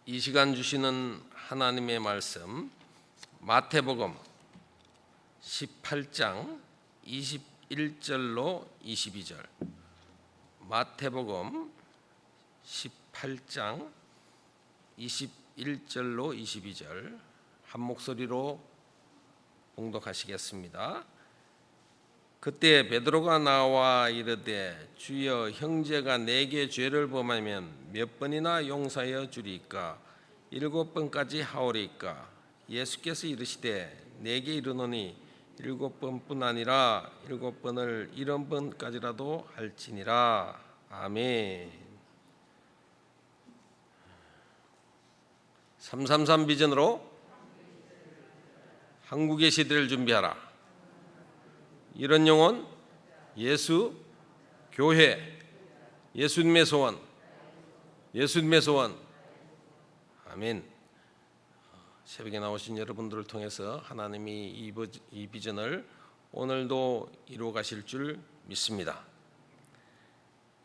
이 시간 주시는 하나님의 말씀 마태복음 18장 21절로 22절. 마태복음 18장 21절로 22절 한 목소리로 봉독하시겠습니다. 그때 베드로가 나와 이르되 주여, 형제가 내게 죄를 범하면 몇 번이나 용서하여 주리이까? 7번까지 하오리이까? 예수께서 이르시되 내게 이르노니 7번뿐 아니라 7번을 70번까지라도 할지니라. 아멘. 333 비전으로 한국의 시대를 준비하라. 이런 영혼, 예수, 교회, 예수님의 소원, 예수님의 소원. 아멘. 새벽에 나오신 여러분들을 통해서 하나님이 이 비전을 오늘도 이루어 가실 줄 믿습니다.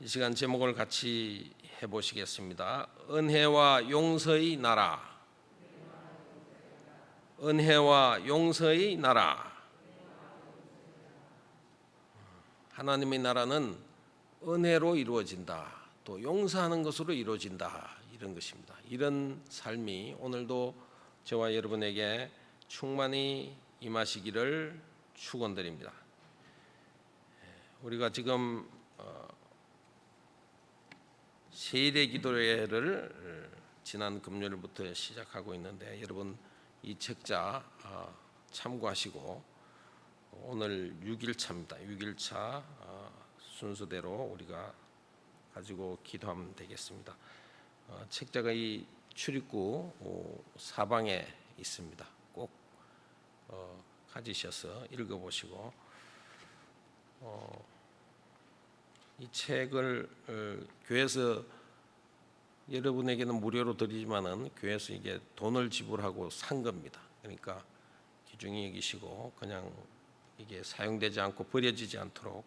이 시간 제목을 같이 해보시겠습니다. 은혜와 용서의 나라. 은혜와 용서의 나라. 하나님의 나라는 은혜로 이루어진다, 또 용서하는 것으로 이루어진다, 이런 것입니다. 이런 삶이 오늘도 저와 여러분에게 충만히 임하시기를 축원드립니다. 우리가 지금 세일의 기도회를 지난 금요일부터 시작하고 있는데, 여러분 이 책자 참고하시고 오늘 6일차입니다. 6일차 순서대로 우리가 가지고 기도하면 되겠습니다. 책자가 이 출입구 사방에 있습니다. 꼭 가지셔서 읽어보시고, 이 책을 교회에서 여러분에게는 무료로 드리지만은 교회에서 이게 돈을 지불하고 산 겁니다. 그러니까 귀중히 여기시고 그냥 이게 사용되지 않고 버려지지 않도록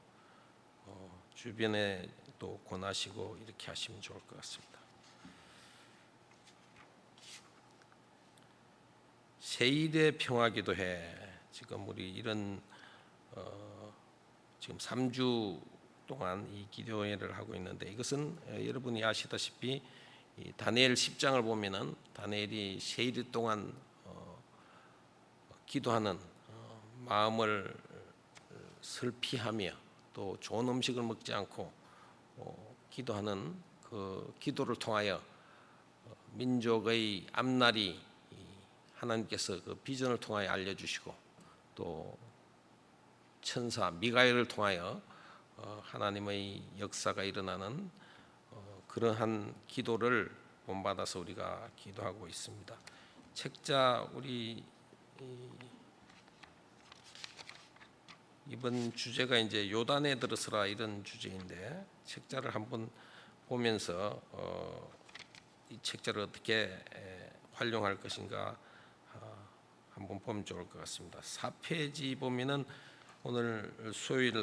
주변에 또 권하시고 이렇게 하시면 좋을 것 같습니다. 세일의 평화기도회, 지금 우리 이런 지금 3주 동안 이 기도회를 하고 있는데, 이것은 여러분이 아시다시피 이 다니엘 10장을 보면은 다니엘이 세일 동안 기도하는 마음을 슬피하며 또 좋은 음식을 먹지 않고 기도하는 그 기도를 통하여 민족의 앞날이 하나님께서 그 비전을 통하여 알려주시고, 또 천사 미가엘을 통하여 하나님의 역사가 일어나는 그러한 기도를 본받아서 우리가 기도하고 있습니다. 책자 우리 이번 주제가 이제 요단에 들어서라, 이런 주제인데, 책자를 한번 보면서 이 책자를 어떻게 활용할 것인가 한번 보면 좋을 것 같습니다. 4페이지 보면은 오늘 수요일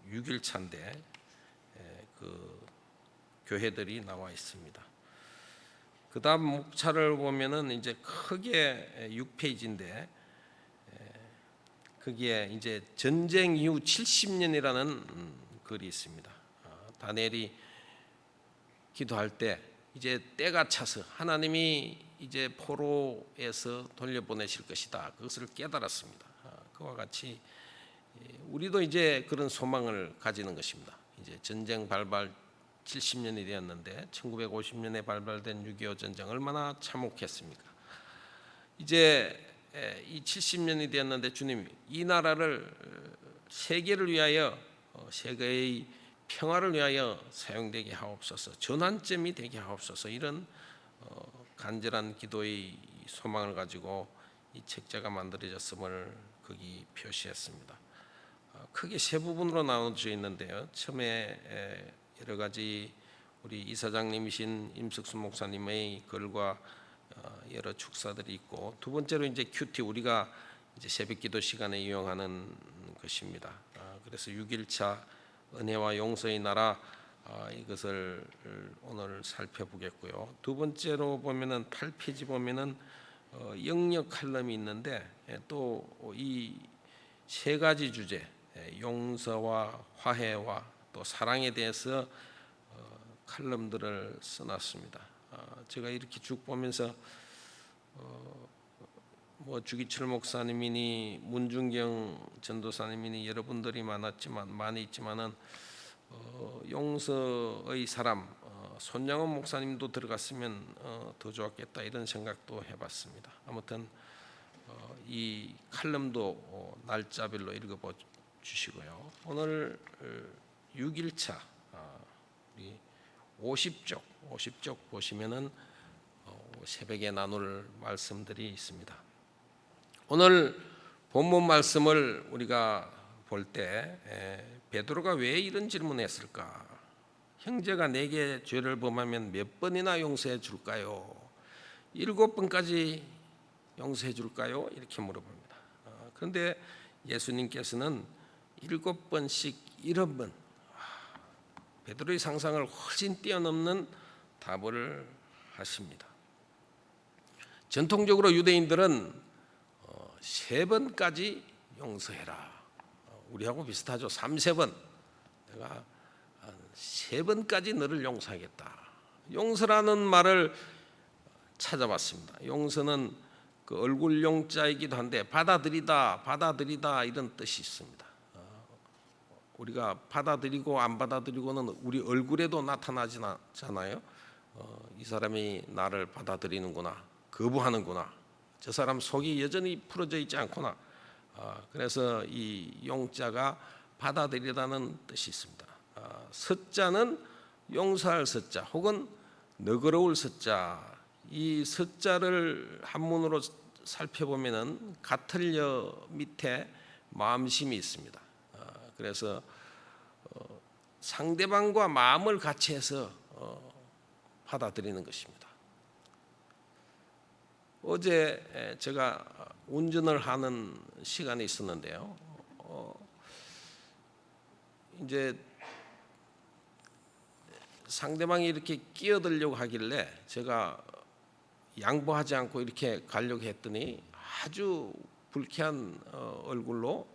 6일차인데 그 교회들이 나와 있습니다. 그 다음 목차를 보면은 이제 크게 6페이지인데, 거기에 이제 전쟁 이후 70년이라는 글이 있습니다. 다니엘이 기도할 때 이제 때가 차서 하나님이 이제 포로에서 돌려보내실 것이다, 그것을 깨달았습니다. 그와 같이 우리도 이제 그런 소망을 가지는 것입니다. 이제 전쟁 발발 70년이 되었는데 1950년에 발발된 6.25 전쟁 얼마나 참혹했습니까? 이제 이 70년이 되었는데 주님, 이 나라를 세계를 위하여, 세계의 평화를 위하여 사용되게 하옵소서, 전환점이 되게 하옵소서, 이런 간절한 기도의 소망을 가지고 이 책자가 만들어졌음을 거기 표시했습니다. 크게 세 부분으로 나눠져 있는데요. 처음에 여러 가지 우리 이사장님이신 임석순 목사님의 글과 여러 축사들이 있고, 두 번째로 이제 큐티, 우리가 이제 새벽기도 시간에 이용하는 것입니다. 그래서 6일차 은혜와 용서의 나라 이것을 오늘 살펴보겠고요. 두 번째로 보면은 8페이지 보면은 영역 칼럼이 있는데 또 이 세 가지 주제, 용서와 화해와 또 사랑에 대해서 칼럼들을 써놨습니다. 제가 이렇게 쭉 보면서 뭐 주기철 목사님이니 문중경 전도사님이니 여러분들이 많이 있지만은 용서의 사람 손양원 목사님도 들어갔으면 더 좋았겠다 이런 생각도 해봤습니다. 아무튼 이 칼럼도 날짜별로 읽어보 주시고요. 오늘 6일차 우리 50쪽 보시면은 새벽에 나눌 말씀들이 있습니다. 오늘 본문 말씀을 우리가 볼 때 베드로가 왜 이런 질문했을까? 형제가 내게 죄를 범하면 몇 번이나 용서해 줄까요? 7번까지 용서해 줄까요? 이렇게 물어봅니다. 그런데 예수님께서는 7번씩 70번, 베드로의 상상을 훨씬 뛰어넘는 답을 하십니다. 전통적으로 유대인들은 3번까지 용서해라. 우리하고 비슷하죠. 3~4번. 내가 3번까지 너를 용서하겠다. 용서라는 말을 찾아봤습니다. 용서는 그 얼굴 용자이기도 한데 받아들이다 이런 뜻이 있습니다. 우리가 받아들이고 안 받아들이고는 우리 얼굴에도 나타나잖아요. 이 사람이 나를 받아들이는구나, 거부하는구나, 저 사람 속이 여전히 풀어져 있지 않구나. 그래서 이 용자가 받아들이다는 뜻이 있습니다. 서자는 용서할 서자 혹은 너그러울 서자, 이 서자를 한문으로 살펴보면은 가틀려 밑에 마음심이 있습니다. 그래서 상대방과 마음을 같이 해서 받아들이는 것입니다. 어제 제가 운전을 하는 시간이 있었는데요. 이제 상대방이 이렇게 끼어들려고 하길래 제가 양보하지 않고 이렇게 가려고 했더니 아주 불쾌한 얼굴로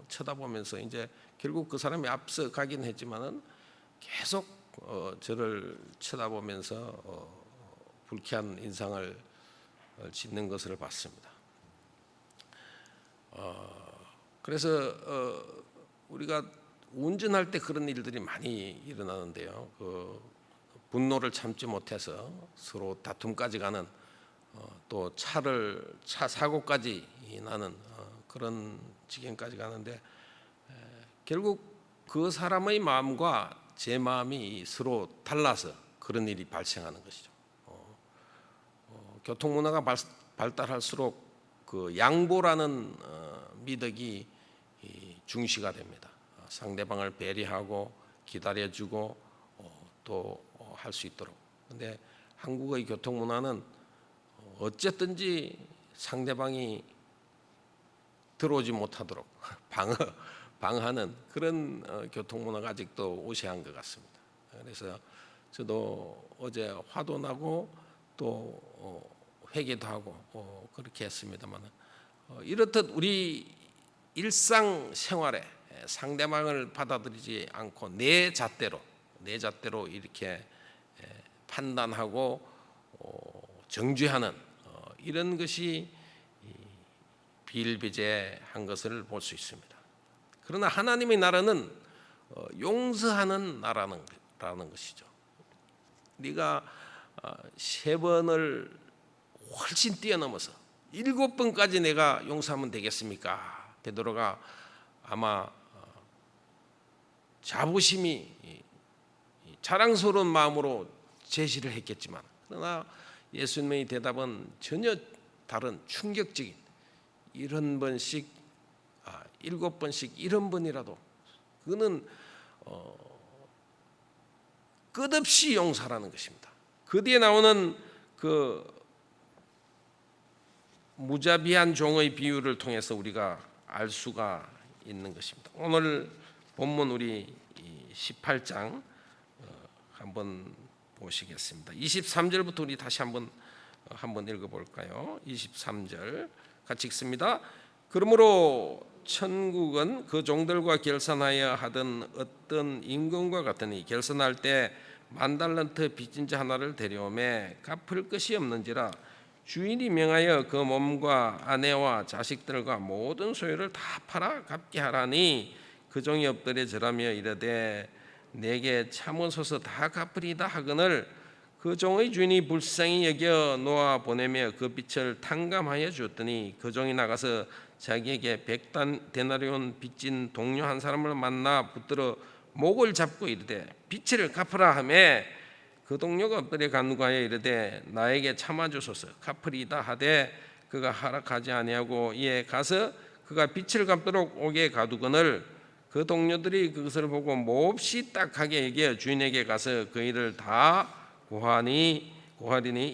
쳐다보면서 이제 결국 그 사람이 앞서 가긴 했지만은 계속 저를 쳐다보면서 불쾌한 인상을 짓는 것을 봤습니다. 그래서 우리가 운전할 때 그런 일들이 많이 일어나는데요. 분노를 참지 못해서 서로 다툼까지 가는 또 차 사고까지 나는 그런 지경까지 가는데 결국 그 사람의 마음과 제 마음이 서로 달라서 그런 일이 발생하는 것이죠. 교통 문화가 발달할수록 그 양보라는 미덕이 중시가 됩니다. 상대방을 배려하고 기다려주고 또 할 수 있도록. 그런데 한국의 교통 문화는 어쨌든지 상대방이 들어오지 못하도록 방어하는 그런 교통 문화가 아직도 우세한 것 같습니다. 그래서 저도 어제 화도 나고 또 회개도 하고 그렇게 했습니다만 이렇듯 우리 일상생활에 상대방을 받아들이지 않고 내 잣대로 이렇게 판단하고 정죄하는 이런 것이 비일비재한 것을 볼 수 있습니다. 그러나 하나님의 나라는 용서하는 나라는 것이죠. 네가 3번을 훨씬 뛰어넘어서 7번까지 내가 용서하면 되겠습니까? 베드로가 아마 자부심이 자랑스러운 마음으로 제시를 했겠지만 그러나 예수님의 대답은 전혀 다른 충격적인 7번씩 70번이라도 그는 끝없이 용서라는 것입니다. 그 뒤에 나오는 그 무자비한 종의 비유를 통해서 우리가 알 수가 있는 것입니다. 오늘 본문 우리 18장 한번 보시겠습니다. 23절부터 우리 다시 한번 읽어볼까요? 23절 같이 읽습니다. 그러므로 천국은 그 종들과 결산하여 하던 어떤 임금과 같으니 결산할 때 10,000달란트 빚진 자 하나를 데려오매 갚을 것이 없는지라 주인이 명하여 그 몸과 아내와 자식들과 모든 소유를 다 팔아 갚게 하라니 그 종이 엎드려 절하며 이르되 내게 참으소서 다 갚으리다 하거늘 그 종의 주인이 불쌍히 여겨 놓아 보내며 그 빚을 탕감하여 주었더니 그 종이 나가서 자기에게 100데나리온 빚진 동료 한 사람을 만나 붙들어 목을 잡고 이르되 빚을 갚으라 하매 그 동료가 엎드려 간구하여 이르되 나에게 참아주소서 갚으리다 하되 그가 허락하지 아니하고 이에 가서 그가 빚을 갚도록 옥에 가두거늘 그 동료들이 그것을 보고 몹시 딱하게 여겨 주인에게 가서 그 일을 다 고하리니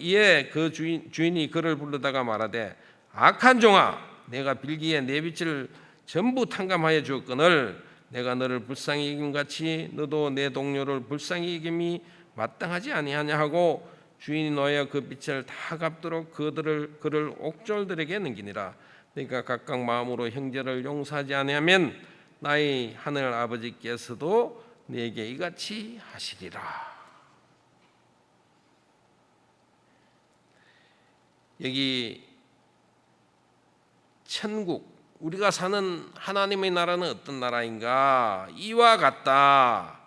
이에 그 주인이 그를 부르다가 말하되 악한 종아 내가 빌기에 내 빚을 전부 탕감하여 주었거늘 내가 너를 불쌍히 여김같이 너도 내 동료를 불쌍히 여김이 마땅하지 아니하냐 하고 주인이 놓여 그 빚을 다 갚도록 그를 옥졸들에게 넘기니라. 그러니까 각각 마음으로 형제를 용서하지 아니하면 나의 하늘 아버지께서도 네게 이같이 하시리라. 여기 천국 우리가 사는 하나님의 나라는 어떤 나라인가? 이와 같다.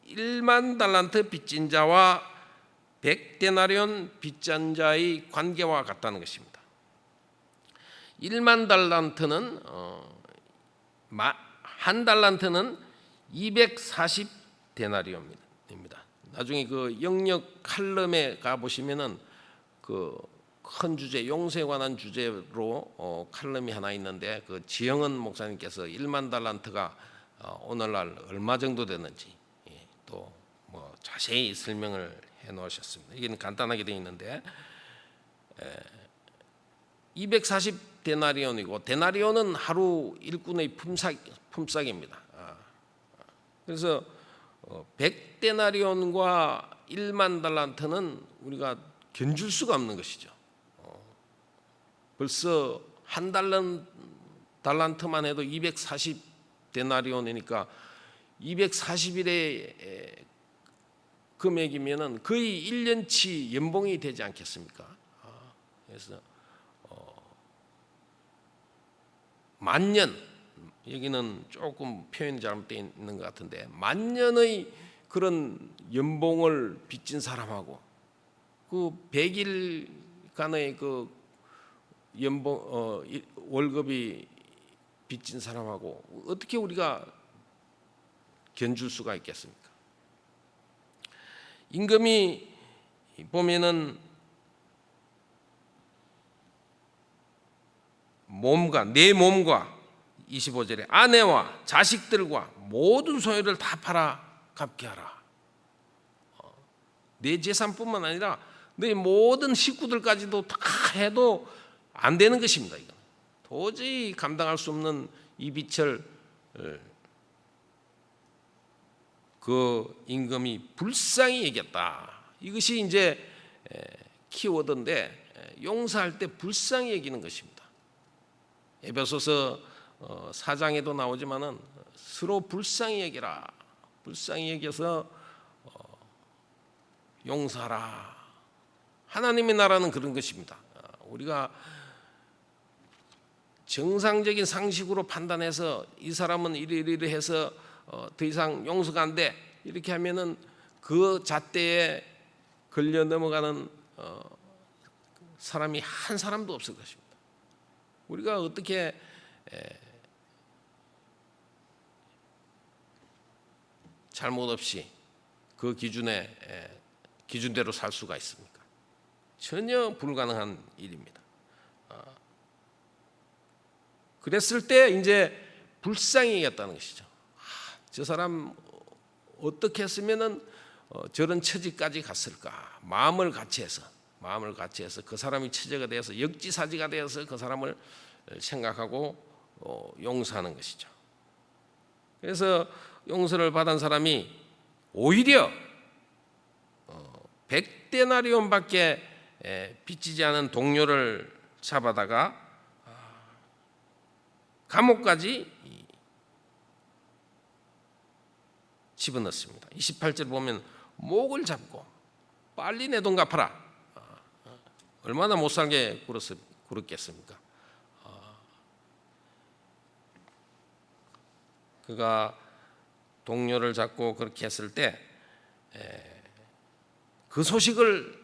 10,000달란트 빚진 자와 100데나리온 빚진 자의 관계와 같다는 것입니다. 10,000달란트는 한 달란트는 240데나리온입니다. 나중에 그 영역 칼럼에 가 보시면은 그 큰 주제 용서에 관한 주제로 칼럼이 하나 있는데 그 지영은 목사님께서 10,000달란트가 오늘날 얼마 정도 되는지 또 뭐 자세히 설명을 해 놓으셨습니다. 이게 간단하게 되어 있는데 240데나리온이고 데나리온은 하루 일꾼의 품삯입니다. 그래서 100데나리온과 10,000달란트는 우리가 견줄 수가 없는 것이죠. 벌써 한 달란트만 해도 240데나리온이니까 240일의 금액이면은 거의 1년치 연봉이 되지 않겠습니까? 그래서 만년 여기는 조금 표현이 잘못되어 있는 것 같은데 만년의 그런 연봉을 빚진 사람하고 그 100일간의 그 연봉 월급이 빚진 사람하고 어떻게 우리가 견줄 수가 있겠습니까? 임금이 보면은 내 몸과 25절에 아내와 자식들과 모든 소유를 다 팔아 갚게 하라. 내 재산뿐만 아니라 내 모든 식구들까지도 다 해도 안 되는 것입니다. 이건 도저히 감당할 수 없는 이 빚을 그 임금이 불쌍히 여겼다. 이것이 이제 키워드인데 용서할 때 불쌍히 여기는 것입니다. 에베소서 4장에도 나오지만은 서로 불쌍히 여기라. 불쌍히 여겨서 용서하라. 하나님의 나라는 그런 것입니다. 우리가 정상적인 상식으로 판단해서 이 사람은 이리 해서 더 이상 용서가 안 돼 이렇게 하면은 그 잣대에 걸려 넘어가는 사람이 한 사람도 없을 것입니다. 우리가 어떻게 잘못 없이 그 기준대로 살 수가 있습니까? 전혀 불가능한 일입니다. 그랬을 때 이제 불쌍히 여겼다는 것이죠. 저 사람 어떻게 했으면은 저런 처지까지 갔을까? 마음을 같이 해서 그 사람이 처제가 되어서 역지사지가 되어서 그 사람을 생각하고 용서하는 것이죠. 그래서 용서를 받은 사람이 오히려 100데나리온밖에 빚지지 않은 동료를 잡아다가 감옥까지 집어넣습니다. 28절 보면 목을 잡고 빨리 내 돈 갚아라. 얼마나 못 살게 굴었겠습니까? 그가 동료를 잡고 그렇게 했을 때 그 소식을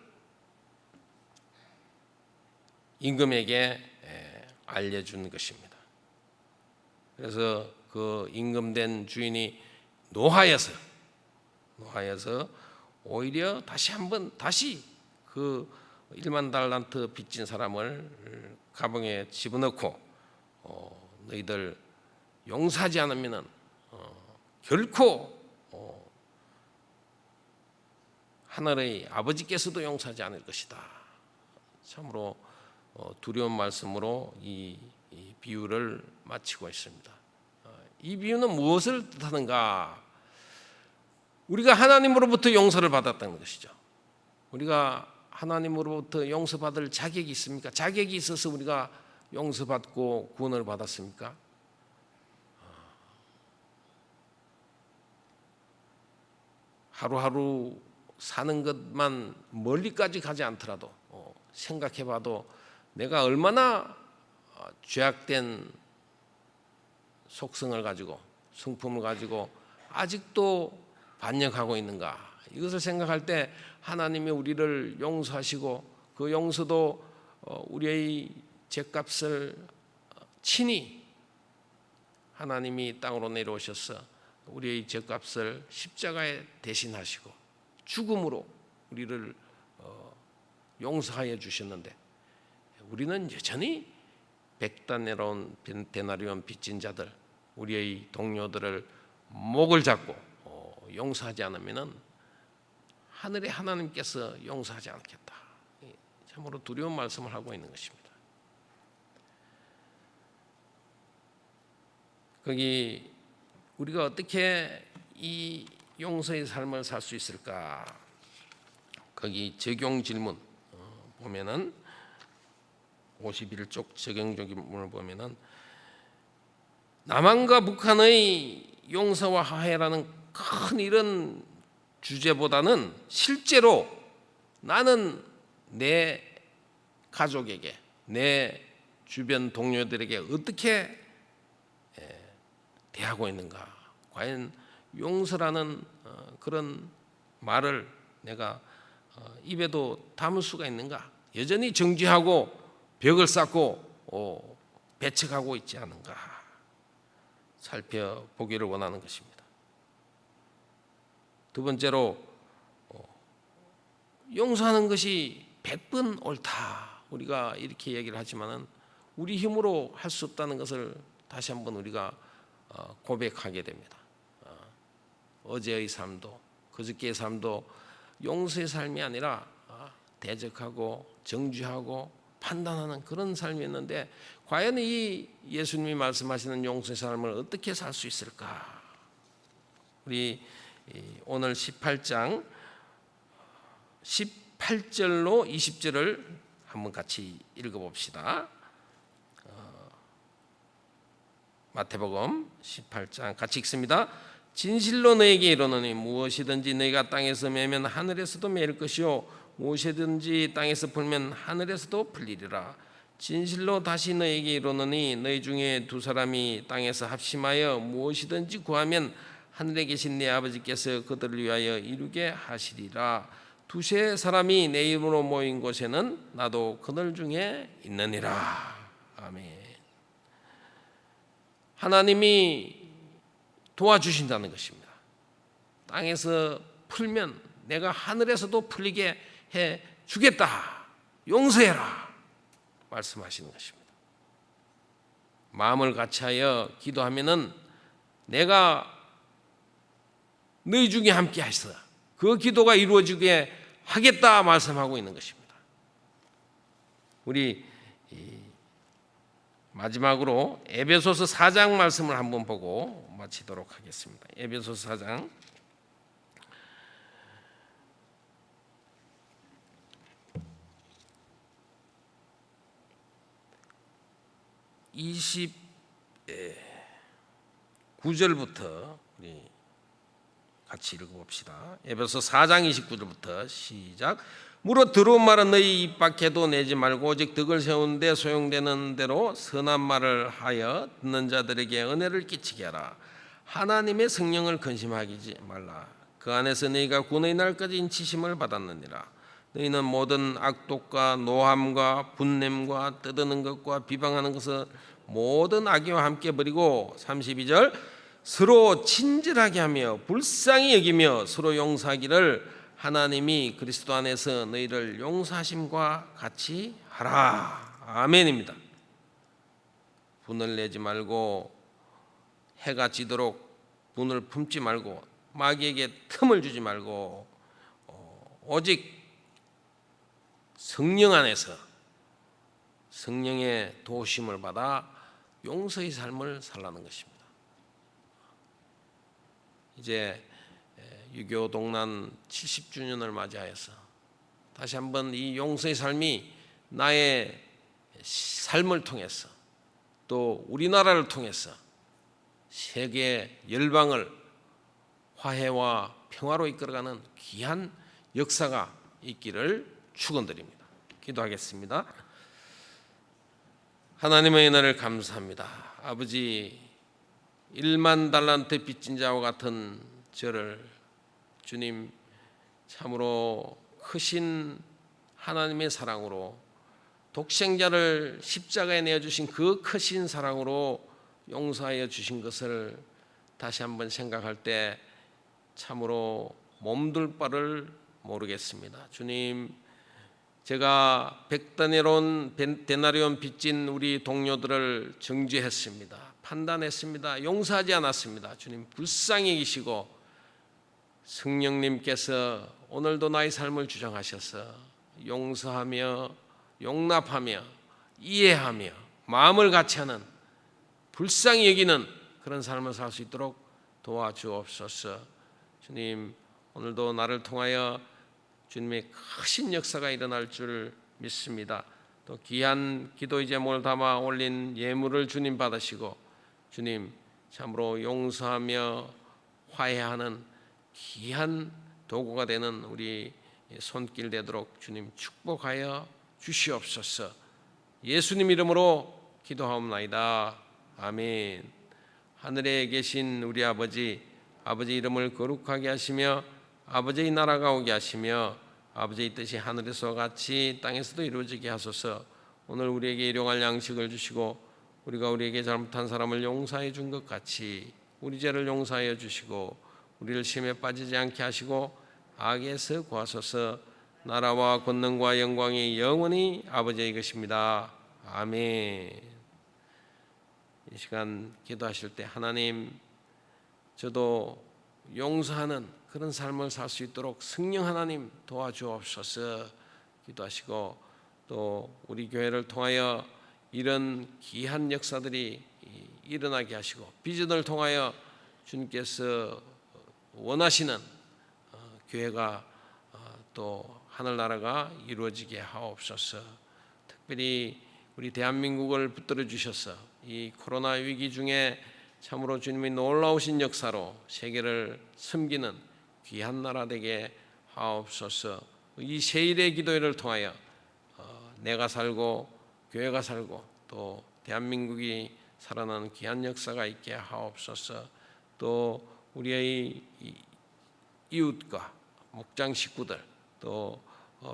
임금에게 알려준 것입니다. 그래서 그 임금된 주인이 노하여서 오히려 다시 그 1만 달란트 빚진 사람을 감옥에 집어넣고 너희들 용서하지 않으면은 결코 하늘의 아버지께서도 용서하지 않을 것이다. 참으로 두려운 말씀으로 이 비유를 마치고 있습니다. 이 비유는 무엇을 뜻하는가? 우리가 하나님으로부터 용서를 받았다는 것이죠. 우리가 하나님으로부터 용서받을 자격이 있습니까? 자격이 있어서 우리가 용서받고 구원을 받았습니까? 하루하루 사는 것만 멀리까지 가지 않더라도 생각해봐도 내가 얼마나 죄악된 속성을 가지고 성품을 가지고 아직도 반역하고 있는가, 이것을 생각할 때 하나님이 우리를 용서하시고 그 용서도 우리의 죄값을 친히 하나님이 땅으로 내려오셔서 우리의 죄값을 십자가에 대신하시고 죽음으로 우리를 용서하여 주셨는데 우리는 여전히 100데나리온 빚진 자들, 우리의 동료들을 목을 잡고 용서하지 않으면 하늘의 하나님께서 용서하지 않겠다. 참으로 두려운 말씀을 하고 있는 것입니다. 거기 우리가 어떻게 이 용서의 삶을 살 수 있을까? 거기 적용 질문 보면은 51쪽 적용 질문을 보면은 남한과 북한의 용서와 화해라는 큰 이런 주제보다는 실제로 나는 내 가족에게, 내 주변 동료들에게 어떻게 대하고 있는가? 과연 용서라는 그런 말을 내가 입에도 담을 수가 있는가? 여전히 정죄하고 벽을 쌓고 배척하고 있지 않은가? 살펴보기를 원하는 것입니다. 두 번째로 용서하는 것이 100번 옳다. 우리가 이렇게 얘기를 하지만은 우리 힘으로 할 수 없다는 것을 다시 한번 우리가 고백하게 됩니다. 어제의 삶도 그저께의 삶도 용서의 삶이 아니라 대적하고 정죄하고 판단하는 그런 삶이었는데 과연 이 예수님이 말씀하시는 용서의 삶을 어떻게 살 수 있을까? 우리 오늘 18장 18절로 20절을 한번 같이 읽어봅시다. 마태복음 18장 같이 읽습니다. 진실로 너에게 이르노니 무엇이든지 너희가 땅에서 매면 하늘에서도 매일 것이요 무엇이든지 땅에서 풀면 하늘에서도 풀리리라. 진실로 다시 너에게 이르노니 너희 중에 두 사람이 땅에서 합심하여 무엇이든지 구하면 하늘에 계신 내 아버지께서 그들을 위하여 이루게 하시리라. 두세 사람이 내 이름으로 모인 곳에는 나도 그들 중에 있느니라. 아멘. 하나님이 도와주신다는 것입니다. 땅에서 풀면 내가 하늘에서도 풀리게 해 주겠다. 용서해라. 말씀하시는 것입니다. 마음을 같이하여 기도하면은 내가 너희 중에 함께 하시다. 그 기도가 이루어지게 하겠다 말씀하고 있는 것입니다. 우리 마지막으로 에베소서 4장 말씀을 한번 보고 마치도록 하겠습니다. 에베소서 4장 29절부터 우리 같이 읽어봅시다. 에베소 4장 29절부터 시작. 무릇 들어온 말은 너희 입 밖에도 내지 말고 오직 덕을 세우는데 소용되는 대로 선한 말을 하여 듣는 자들에게 은혜를 끼치게 하라. 하나님의 성령을 근심하지 말라. 그 안에서 너희가 구원의 날까지 인치심을 받았느니라. 너희는 모든 악독과 노함과 분냄과 떠드는 것과 비방하는 것을 모든 악의와 함께 버리고 32절 서로 친절하게 하며 불쌍히 여기며 서로 용서하기를 하나님이 그리스도 안에서 너희를 용서하심과 같이 하라. 아멘입니다. 분을 내지 말고 해가 지도록 분을 품지 말고 마귀에게 틈을 주지 말고 오직 성령 안에서 성령의 도우심을 받아 용서의 삶을 살라는 것입니다. 이제 유교 동란 70주년을 맞이하여서 다시 한번 이 용서의 삶이 나의 삶을 통해서 또 우리나라를 통해서 세계 열방을 화해와 평화로 이끌어가는 귀한 역사가 있기를 축원드립니다. 기도하겠습니다. 하나님의 은혜를 감사합니다. 아버지 1만 달란트 빚진 자와 같은 저를 주님 참으로 크신 하나님의 사랑으로 독생자를 십자가에 내어주신 그 크신 사랑으로 용서하여 주신 것을 다시 한번 생각할 때 참으로 몸둘 바를 모르겠습니다. 주님, 제가 100데나리온 빚진 우리 동료들을 정죄했습니다. 판단했습니다. 용서하지 않았습니다. 주님 불쌍히 여기시고 성령님께서 오늘도 나의 삶을 주장하셔서 용서하며 용납하며 이해하며 마음을 같이하는 불쌍히 여기는 그런 삶을 살 수 있도록 도와주옵소서. 주님 오늘도 나를 통하여 주님의 크신 역사가 일어날 줄 믿습니다. 또 귀한 기도의 제목을 담아 올린 예물을 주님 받으시고 주님 참으로 용서하며 화해하는 귀한 도구가 되는 우리 손길 되도록 주님 축복하여 주시옵소서. 예수님 이름으로 기도하옵나이다. 아멘. 하늘에 계신 우리 아버지 이름을 거룩하게 하시며 아버지의 나라가 오게 하시며 아버지의 뜻이 하늘에서 같이 땅에서도 이루어지게 하소서. 오늘 우리에게 일용할 양식을 주시고 우리가 우리에게 잘못한 사람을 용서해 준 것 같이 우리 죄를 용서하여 주시고 우리를 시험에 빠지지 않게 하시고 악에서 구하소서. 나라와 권능과 영광이 영원히 아버지의 것입니다. 아멘. 이 시간 기도하실 때 하나님 저도 용서하는 그런 삶을 살 수 있도록 성령 하나님 도와주옵소서 기도하시고 또 우리 교회를 통하여 이런 귀한 역사들이 일어나게 하시고 비전을 통하여 주님께서 원하시는 교회가 또 하늘나라가 이루어지게 하옵소서. 특별히 우리 대한민국을 붙들어 주셔서 이 코로나 위기 중에 참으로 주님의 놀라우신 역사로 세계를 섬기는 귀한 나라 되게 하옵소서. 이 세일의 기도회를 통하여 내가 살고 교회가 살고 또 대한민국이 살아나는 귀한 역사가 있게 하옵소서. 또 우리의 이웃과 목장 식구들 또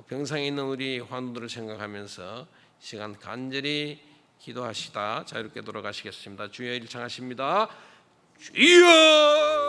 병상에 있는 우리 환우들을 생각하면서 시간 간절히 기도하시다 자유롭게 돌아가시겠습니다. 주여 일창하십니다. 주여.